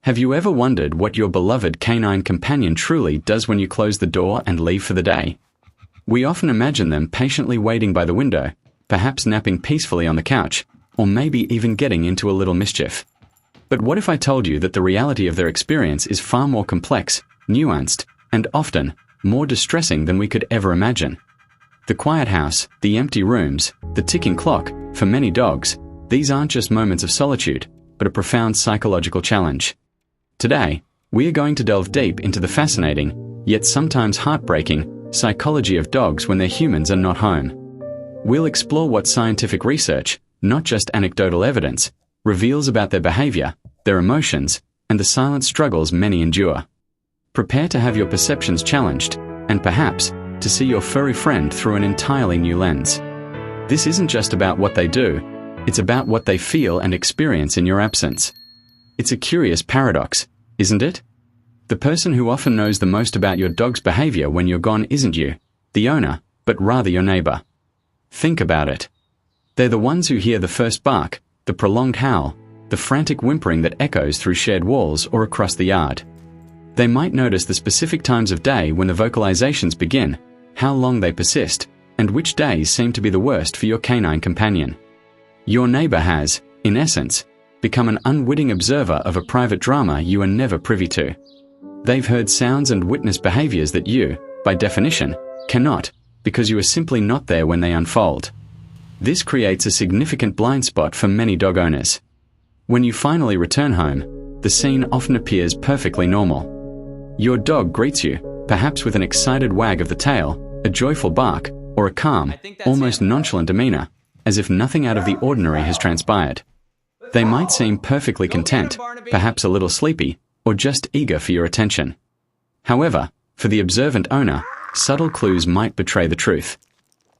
Have you ever wondered what your beloved canine companion truly does when you close the door and leave for the day? We often imagine them patiently waiting by the window, perhaps napping peacefully on the couch, or maybe even getting into a little mischief. But what if I told you that the reality of their experience is far more complex, nuanced, and often more distressing than we could ever imagine? The quiet house, the empty rooms, the ticking clock, for many dogs, these aren't just moments of solitude, but a profound psychological challenge. Today, we are going to delve deep into the fascinating, yet sometimes heartbreaking, psychology of dogs when their humans are not home. We'll explore what scientific research, not just anecdotal evidence, reveals about their behavior, their emotions, and the silent struggles many endure. Prepare to have your perceptions challenged, and perhaps, to see your furry friend through an entirely new lens. This isn't just about what they do, it's about what they feel and experience in your absence. It's a curious paradox, isn't it? The person who often knows the most about your dog's behavior when you're gone isn't you, the owner, but rather your neighbor. Think about it. They're the ones who hear the first bark, the prolonged howl, the frantic whimpering that echoes through shared walls or across the yard. They might notice the specific times of day when the vocalizations begin, how long they persist, and which days seem to be the worst for your canine companion. Your neighbor has, in essence, become an unwitting observer of a private drama you are never privy to. They've heard sounds and witnessed behaviors that you, by definition, cannot, because you are simply not there when they unfold. This creates a significant blind spot for many dog owners. When you finally return home, the scene often appears perfectly normal. Your dog greets you, perhaps with an excited wag of the tail, a joyful bark, or a calm, almost nonchalant demeanor, as if nothing out of the ordinary has transpired. They might seem perfectly content, perhaps a little sleepy, or just eager for your attention. However, for the observant owner, subtle clues might betray the truth.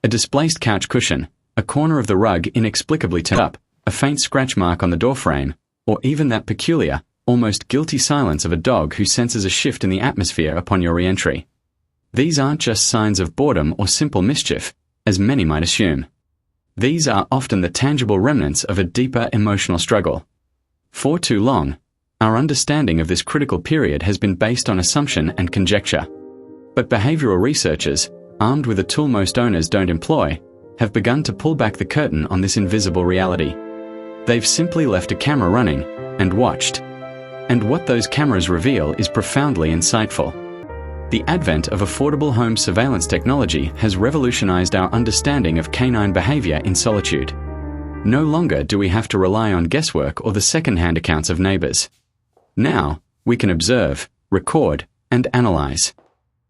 A displaced couch cushion, a corner of the rug inexplicably turned up, a faint scratch mark on the doorframe, or even that peculiar, almost guilty silence of a dog who senses a shift in the atmosphere upon your re-entry. These aren't just signs of boredom or simple mischief, as many might assume. These are often the tangible remnants of a deeper emotional struggle. For too long, our understanding of this critical period has been based on assumption and conjecture. But behavioral researchers, armed with a tool most owners don't employ, have begun to pull back the curtain on this invisible reality. They've simply left a camera running and watched. And what those cameras reveal is profoundly insightful. The advent of affordable home surveillance technology has revolutionized our understanding of canine behavior in solitude. No longer do we have to rely on guesswork or the second-hand accounts of neighbors. Now, we can observe, record, and analyze.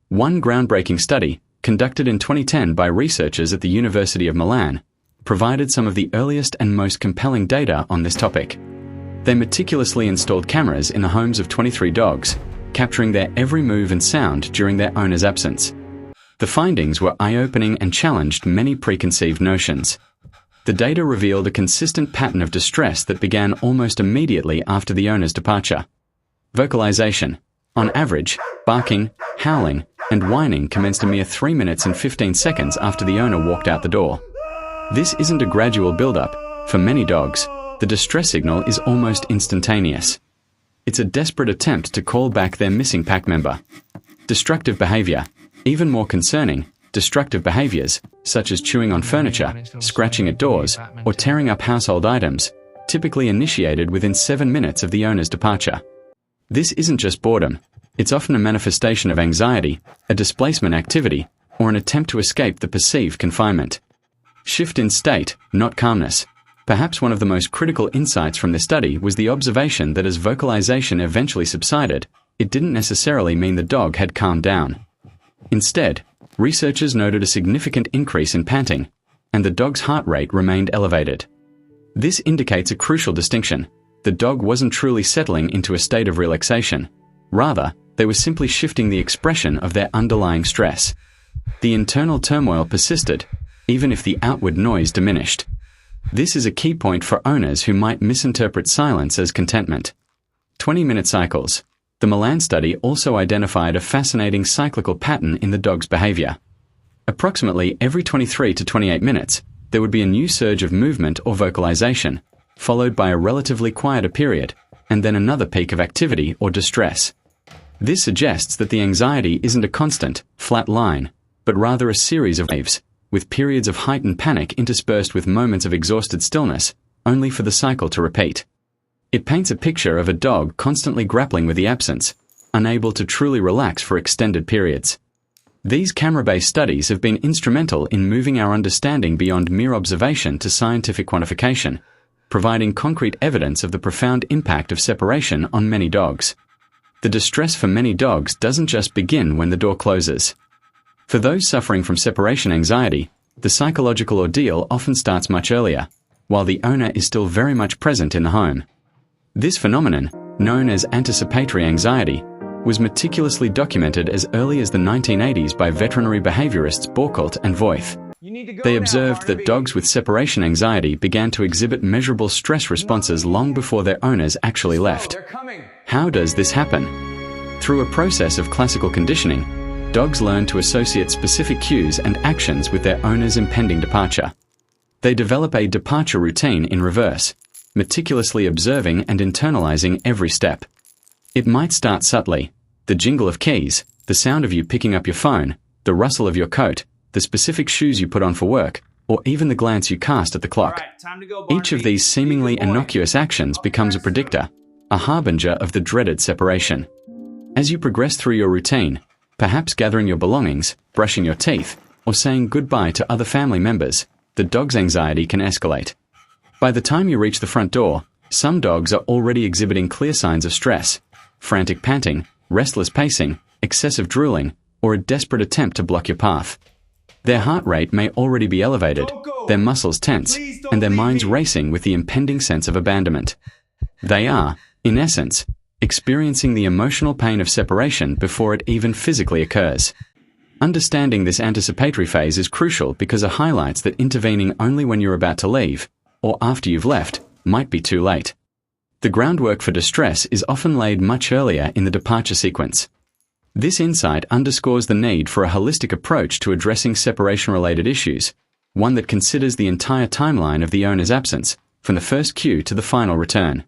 One groundbreaking study, conducted in 2010 by researchers at the University of Milan, provided some of the earliest and most compelling data on this topic. They meticulously installed cameras in the homes of 23 dogs, capturing their every move and sound during their owner's absence. The findings were eye-opening and challenged many preconceived notions. The data revealed a consistent pattern of distress that began almost immediately after the owner's departure. Vocalization, on average, barking, howling, and whining commenced a mere 3 minutes and 15 seconds after the owner walked out the door. This isn't a gradual build-up. For many dogs, the distress signal is almost instantaneous. It's a desperate attempt to call back their missing pack member. Destructive behavior. Even more concerning, destructive behaviors, such as chewing on furniture, scratching at doors, or tearing up household items, typically initiated within 7 minutes of the owner's departure. This isn't just boredom. It's often a manifestation of anxiety, a displacement activity, or an attempt to escape the perceived confinement. Shift in state, not calmness. Perhaps one of the most critical insights from this study was the observation that as vocalization eventually subsided, it didn't necessarily mean the dog had calmed down. Instead, researchers noted a significant increase in panting, and the dog's heart rate remained elevated. This indicates a crucial distinction. The dog wasn't truly settling into a state of relaxation. Rather, they were simply shifting the expression of their underlying stress. The internal turmoil persisted, even if the outward noise diminished. This is a key point for owners who might misinterpret silence as contentment. 20-minute cycles. The Milan study also identified a fascinating cyclical pattern in the dog's behavior. Approximately every 23 to 28 minutes, there would be a new surge of movement or vocalization, followed by a relatively quieter period, and then another peak of activity or distress. This suggests that the anxiety isn't a constant, flat line, but rather a series of waves, with periods of heightened panic interspersed with moments of exhausted stillness, only for the cycle to repeat. It paints a picture of a dog constantly grappling with the absence, unable to truly relax for extended periods. These camera-based studies have been instrumental in moving our understanding beyond mere observation to scientific quantification, providing concrete evidence of the profound impact of separation on many dogs. The distress for many dogs doesn't just begin when the door closes. For those suffering from separation anxiety, the psychological ordeal often starts much earlier, while the owner is still very much present in the home. This phenomenon, known as anticipatory anxiety, was meticulously documented as early as the 1980s by veterinary behaviorists Borkelt and Voith. They observed that dogs with separation anxiety began to exhibit measurable stress responses long before their owners actually left. How does this happen? Through a process of classical conditioning, dogs learn to associate specific cues and actions with their owner's impending departure. They develop a departure routine in reverse, meticulously observing and internalizing every step. It might start subtly: the jingle of keys, the sound of you picking up your phone, the rustle of your coat, the specific shoes you put on for work, or even the glance you cast at the clock. Each of these seemingly innocuous actions becomes a predictor, a harbinger of the dreaded separation. As you progress through your routine, perhaps gathering your belongings, brushing your teeth, or saying goodbye to other family members, the dog's anxiety can escalate. By the time you reach the front door, some dogs are already exhibiting clear signs of stress: frantic panting, restless pacing, excessive drooling, or a desperate attempt to block your path. Their heart rate may already be elevated, their muscles tense, and their minds racing with the impending sense of abandonment. They are, in essence, experiencing the emotional pain of separation before it even physically occurs. Understanding this anticipatory phase is crucial because it highlights that intervening only when you're about to leave, or after you've left, might be too late. The groundwork for distress is often laid much earlier in the departure sequence. This insight underscores the need for a holistic approach to addressing separation-related issues, one that considers the entire timeline of the owner's absence, from the first cue to the final return.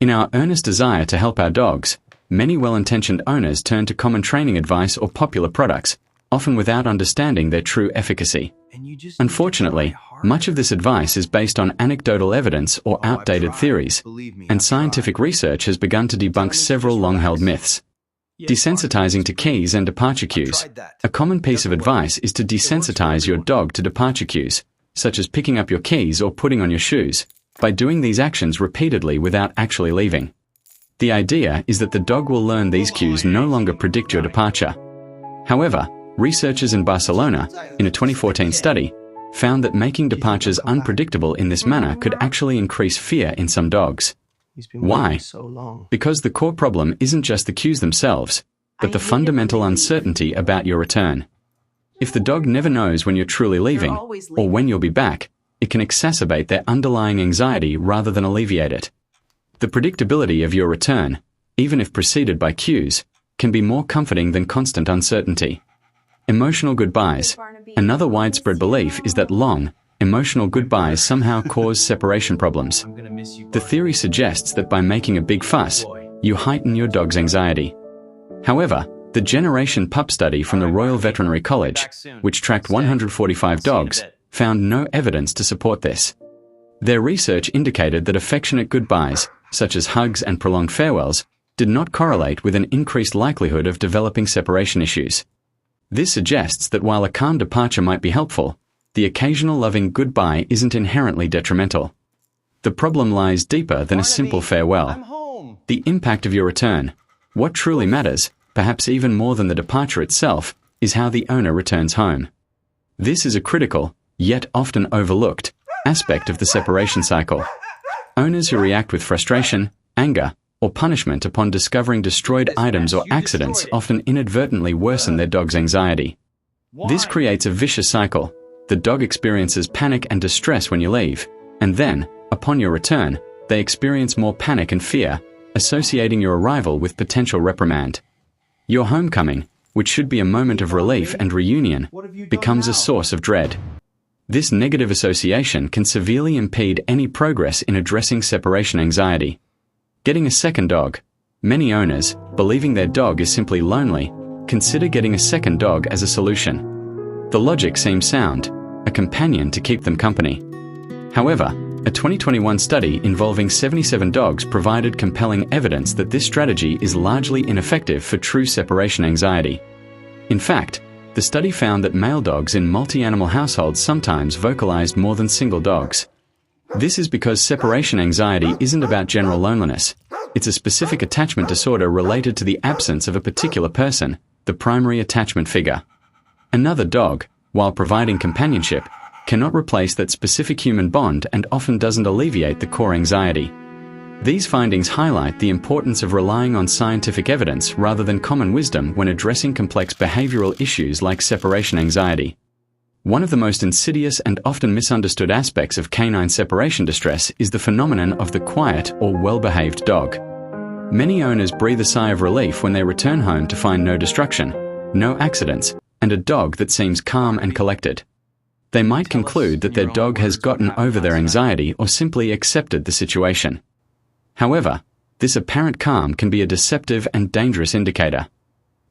In our earnest desire to help our dogs, many well-intentioned owners turn to common training advice or popular products, often without understanding their true efficacy. Unfortunately, much of this advice is based on anecdotal evidence or outdated theories, and scientific research has begun to debunk several long-held myths. Desensitizing to keys and departure cues. A common piece of advice is to desensitize your dog to departure cues, such as picking up your keys or putting on your shoes, by doing these actions repeatedly without actually leaving. The idea is that the dog will learn these cues no longer predict your departure. However, researchers in Barcelona, in a 2014 study, found that making departures unpredictable in this manner could actually increase fear in some dogs. Why? Because the core problem isn't just the cues themselves, but the fundamental uncertainty about your return. If the dog never knows when you're truly leaving, or when you'll be back, it can exacerbate their underlying anxiety rather than alleviate it. The predictability of your return, even if preceded by cues, can be more comforting than constant uncertainty. Emotional goodbyes. Another widespread belief is that long, emotional goodbyes somehow cause separation problems. The theory suggests that by making a big fuss, you heighten your dog's anxiety. However, the Generation Pup study from the Royal Veterinary College, which tracked 145 dogs, found no evidence to support this. Their research indicated that affectionate goodbyes, such as hugs and prolonged farewells, did not correlate with an increased likelihood of developing separation issues. This suggests that while a calm departure might be helpful, the occasional loving goodbye isn't inherently detrimental. The problem lies deeper than a simple farewell. The impact of your return. What truly matters, perhaps even more than the departure itself, is how the owner returns home. This is a critical, yet often overlooked, aspect of the separation cycle. Owners who react with frustration, anger, or punishment upon discovering destroyed items or accidents often inadvertently worsen their dog's anxiety. This creates a vicious cycle. The dog experiences panic and distress when you leave, and then, upon your return, they experience more panic and fear, associating your arrival with potential reprimand. Your homecoming, which should be a moment of relief and reunion, becomes a source of dread. This negative association can severely impede any progress in addressing separation anxiety. Getting a second dog. Many owners, believing their dog is simply lonely, consider getting a second dog as a solution. The logic seems sound, a companion to keep them company. However, a 2021 study involving 77 dogs provided compelling evidence that this strategy is largely ineffective for true separation anxiety. In fact, the study found that male dogs in multi-animal households sometimes vocalized more than single dogs. This is because separation anxiety isn't about general loneliness. It's a specific attachment disorder related to the absence of a particular person, the primary attachment figure. Another dog, while providing companionship, cannot replace that specific human bond and often doesn't alleviate the core anxiety. These findings highlight the importance of relying on scientific evidence rather than common wisdom when addressing complex behavioral issues like separation anxiety. One of the most insidious and often misunderstood aspects of canine separation distress is the phenomenon of the quiet or well-behaved dog. Many owners breathe a sigh of relief when they return home to find no destruction, no accidents, and a dog that seems calm and collected. They might conclude that their dog has gotten over their anxiety or simply accepted the situation. However, this apparent calm can be a deceptive and dangerous indicator.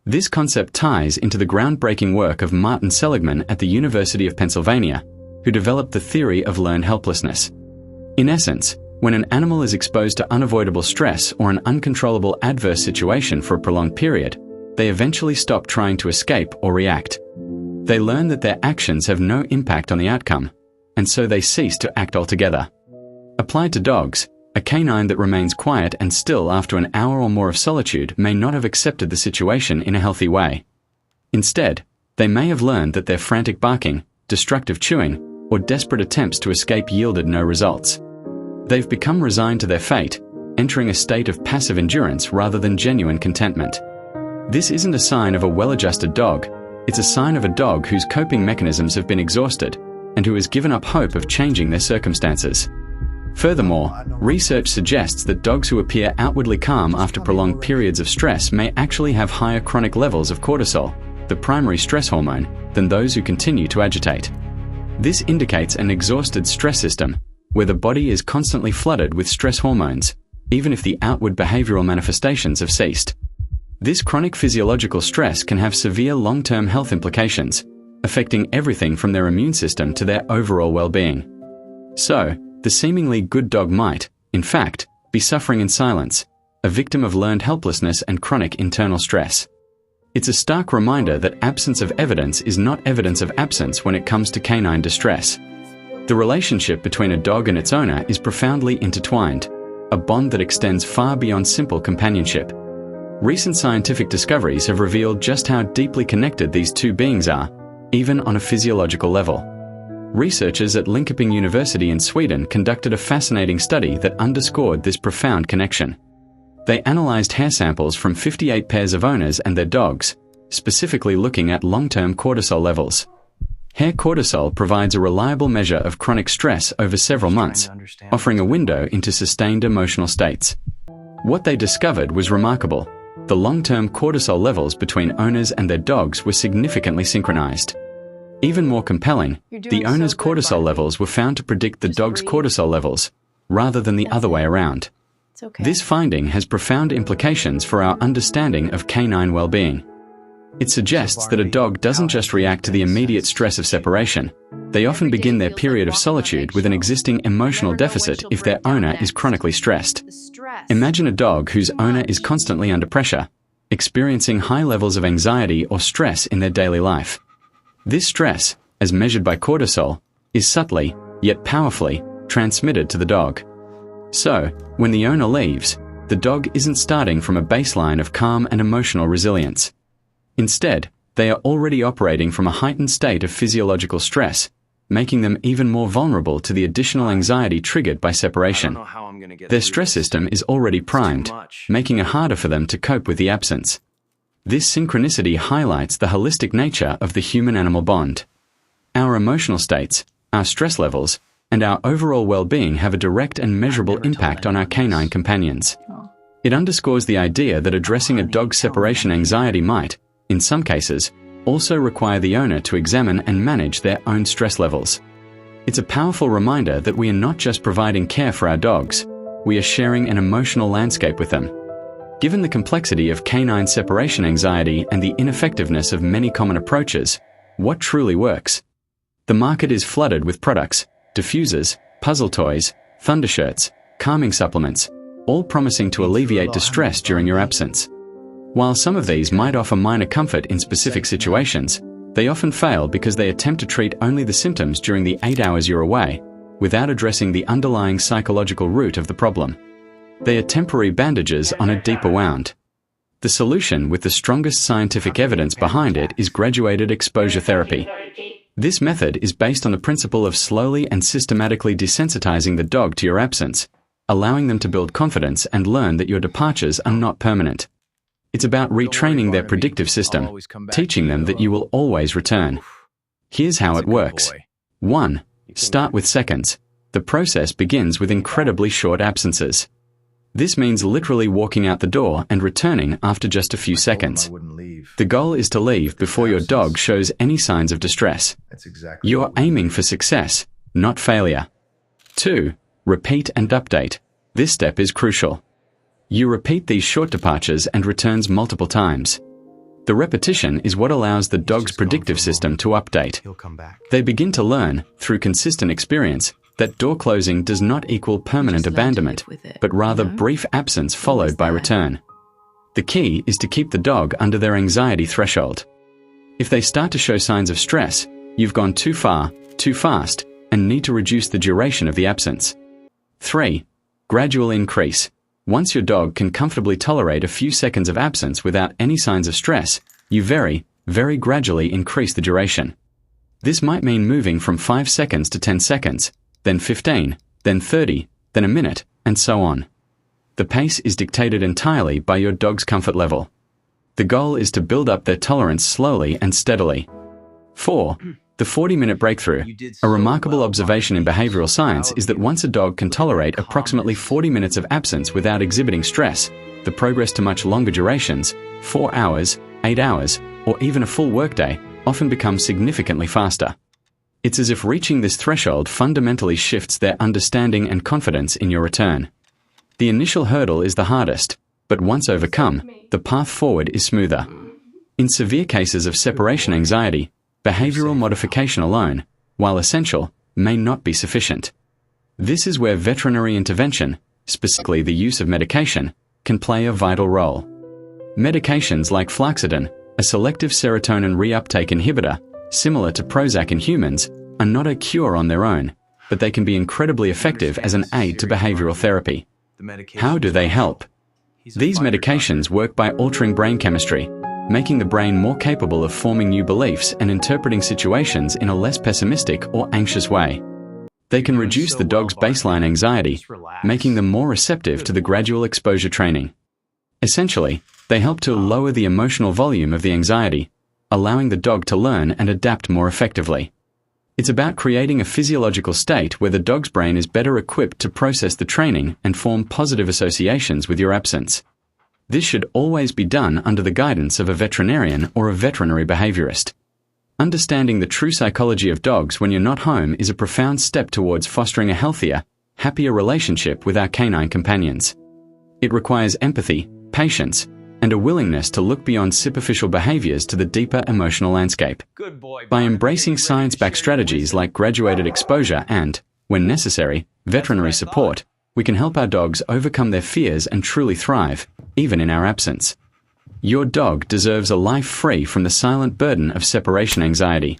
This concept ties into the groundbreaking work of Martin Seligman at the University of Pennsylvania, who developed the theory of learned helplessness. In essence, when an animal is exposed to unavoidable stress or an uncontrollable adverse situation for a prolonged period, they eventually stop trying to escape or react. They learn that their actions have no impact on the outcome, and so they cease to act altogether. Applied to dogs, a canine that remains quiet and still after an hour or more of solitude may not have accepted the situation in a healthy way. Instead, they may have learned that their frantic barking, destructive chewing, or desperate attempts to escape yielded no results. They've become resigned to their fate, entering a state of passive endurance rather than genuine contentment. This isn't a sign of a well-adjusted dog, it's a sign of a dog whose coping mechanisms have been exhausted and who has given up hope of changing their circumstances. Furthermore, research suggests that dogs who appear outwardly calm after prolonged periods of stress may actually have higher chronic levels of cortisol, the primary stress hormone, than those who continue to agitate. This indicates an exhausted stress system, where the body is constantly flooded with stress hormones, even if the outward behavioral manifestations have ceased. This chronic physiological stress can have severe long-term health implications, affecting everything from their immune system to their overall well-being. So, the seemingly good dog might, in fact, be suffering in silence, a victim of learned helplessness and chronic internal stress. It's a stark reminder that absence of evidence is not evidence of absence when it comes to canine distress. The relationship between a dog and its owner is profoundly intertwined, a bond that extends far beyond simple companionship. Recent scientific discoveries have revealed just how deeply connected these two beings are, even on a physiological level. Researchers at Linköping University in Sweden conducted a fascinating study that underscored this profound connection. They analyzed hair samples from 58 pairs of owners and their dogs, specifically looking at long-term cortisol levels. Hair cortisol provides a reliable measure of chronic stress over several months, offering a window into sustained emotional states. What they discovered was remarkable. The long-term cortisol levels between owners and their dogs were significantly synchronized. Even more compelling, the owner's cortisol levels were found to predict the dog's cortisol levels, rather than the other way around. This finding has profound implications for our understanding of canine well-being. It suggests that a dog doesn't just react to the immediate stress of separation. They often begin their period of solitude with an existing emotional deficit if their owner is chronically stressed. Imagine a dog whose owner is constantly under pressure, experiencing high levels of anxiety or stress in their daily life. This stress, as measured by cortisol, is subtly, yet powerfully, transmitted to the dog. So, when the owner leaves, the dog isn't starting from a baseline of calm and emotional resilience. Instead, they are already operating from a heightened state of physiological stress, making them even more vulnerable to the additional anxiety triggered by separation. Their stress system is already primed, making it harder for them to cope with the absence. This synchronicity highlights the holistic nature of the human-animal bond. Our emotional states, our stress levels, and our overall well-being have a direct and measurable impact on our canine companions. It underscores the idea that addressing a dog's separation anxiety might, in some cases, also require the owner to examine and manage their own stress levels. It's a powerful reminder that we are not just providing care for our dogs, we are sharing an emotional landscape with them. Given the complexity of canine separation anxiety and the ineffectiveness of many common approaches, what truly works? The market is flooded with products, diffusers, puzzle toys, thundershirts, calming supplements, all promising to alleviate distress during your absence. While some of these might offer minor comfort in specific situations, they often fail because they attempt to treat only the symptoms during the 8 hours you're away, without addressing the underlying psychological root of the problem. They are temporary bandages on a deeper wound. The solution, with the strongest scientific evidence behind it, is graduated exposure therapy. This method is based on the principle of slowly and systematically desensitizing the dog to your absence, allowing them to build confidence and learn that your departures are not permanent. It's about retraining their predictive system, teaching them that you will always return. Here's how it works. 1. Start with seconds. The process begins with incredibly short absences. This means literally walking out the door and returning after just a few seconds. The goal is to leave before your dog shows any signs of distress. You're aiming for success, not failure. 2. Repeat and update. This step is crucial. You repeat these short departures and returns multiple times. The repetition is what allows the dog's predictive system to update. They begin to learn, through consistent experience, that door closing does not equal permanent abandonment, but rather brief absence followed by return. The key is to keep the dog under their anxiety threshold. If they start to show signs of stress, you've gone too far, too fast, and need to reduce the duration of the absence. 3. Gradual increase. Once your dog can comfortably tolerate a few seconds of absence without any signs of stress, you very, very gradually increase the duration. This might mean moving from 5 seconds to 10 seconds, then 15, then 30, then a minute, and so on. The pace is dictated entirely by your dog's comfort level. The goal is to build up their tolerance slowly and steadily. 4. The 40-minute breakthrough. A remarkable observation in behavioral science is that once a dog can tolerate approximately 40 minutes of absence without exhibiting stress, the progress to much longer durations, 4 hours, 8 hours, or even a full workday, often becomes significantly faster. It's as if reaching this threshold fundamentally shifts their understanding and confidence in your return. The initial hurdle is the hardest, but once overcome, the path forward is smoother. In severe cases of separation anxiety, behavioral modification alone, while essential, may not be sufficient. This is where veterinary intervention, specifically the use of medication, can play a vital role. Medications like flaxidine, a selective serotonin reuptake inhibitor, similar to Prozac in humans, are not a cure on their own, but they can be incredibly effective as an aid to behavioral therapy. How do they help? These medications work by altering brain chemistry, making the brain more capable of forming new beliefs and interpreting situations in a less pessimistic or anxious way. They can reduce the dog's baseline anxiety, making them more receptive to the gradual exposure training. Essentially, they help to lower the emotional volume of the anxiety, allowing the dog to learn and adapt more effectively. It's about creating a physiological state where the dog's brain is better equipped to process the training and form positive associations with your absence. This should always be done under the guidance of a veterinarian or a veterinary behaviorist. Understanding the true psychology of dogs when you're not home is a profound step towards fostering a healthier, happier relationship with our canine companions. It requires empathy, patience, and a willingness to look beyond superficial behaviors to the deeper emotional landscape. By embracing science-backed strategies like graduated exposure and, when necessary, veterinary support, we can help our dogs overcome their fears and truly thrive, even in our absence. Your dog deserves a life free from the silent burden of separation anxiety.